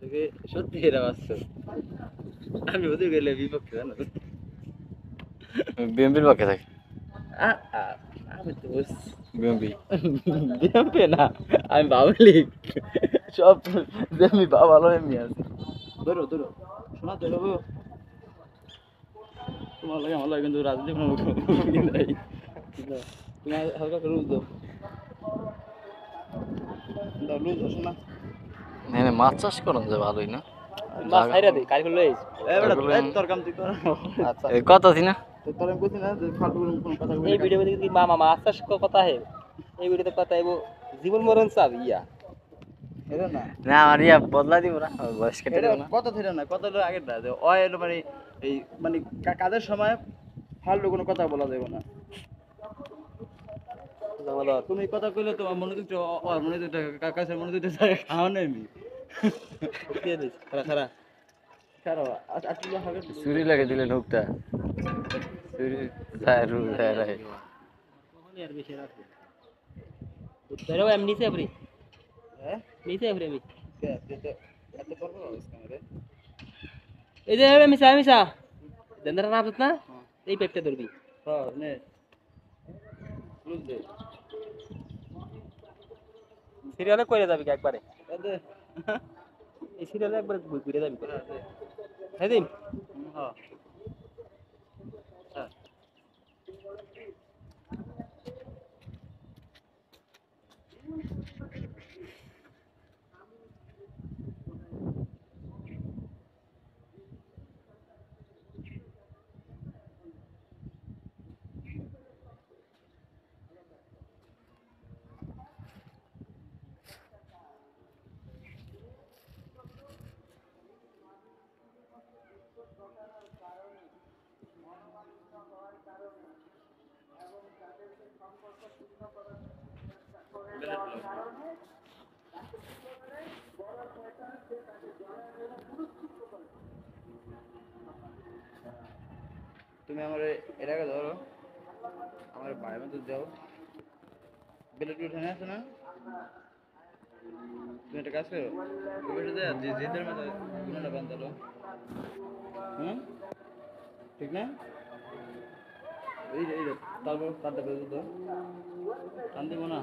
তোকে সত্যি এরা বাস্তব। আমি ওদের গেলে বিপক্ষে জানো। বিএমপির পক্ষে থাকে। আমি তো বলছি বিএমপি বিএমপি না, আমি আওয়ামী লীগ। সব যেমনি বাবা ভালো এমনি আছে। ধরো ধরো শোনা তো বাবু, তোমার লাগে আমার লাগে কিন্তু রাজনীতি কোনো নাই। তুমি হালকা করে লুজ দাও, দাও লুজ দাও শোনা। এখানে মাছ চাষ করুন যে ভালোই না। মাছ ছাইরা দে কালকে লই তোর কাম তুই কর। আচ্ছা কত আছি না তোর আমি বলছি না যে ফালতু কোনো কথা বলি এই ভিডিও কি মামা মাছ চাষ কথা হে এই ভিডিওতে কথা আইবো জীবন মরণ চাব ইয়া এটা না না আমার ইয়া বদলা দিব না বয়স কেটে এটা দেবো না। কত থেকে না কত হলো আগের না যে অয়েল মানে এই মানে কাজের সময় ফালতু কোনো কথা বলা যাবে না। তুমি কথা কইলে তোমার মনে দিতে মনে দিতে কাকাশের মনে দিতে খাওয়া নেই আমি দিয়ে দিস খারা খারা খারা আটগুলো হবে চুরি লাগে দিলে ঢুকটা চুরি যায় রু যায় রাই আর বেশি রাখবে ধরো এমনি সে আপনি হ্যাঁ নিচে আপনি আমি এত করবো ক্যামেরা এই যে মিশা মিশা দেন্দার না না এই পেপটা ধরবি হ্যাঁ নে লুজ দে সিরিয়ালে কইরে যাবি একবারে দে এই সিরিয়ালে একবারে ঘুরে যাবি হ্যাঁ দিন হ্যাঁ হ্যাঁ তুমি আমার এর আগে ধরো আমার ভাইয়ের মধ্যে দাও বেলেট উঠে আছে না তুমি একটা কাজ করো ওই দে যে জিদের মধ্যে গুণটা বান্ধালো হুম ঠিক না এই তারপর তারটা বেঁধে দাও টান দিব না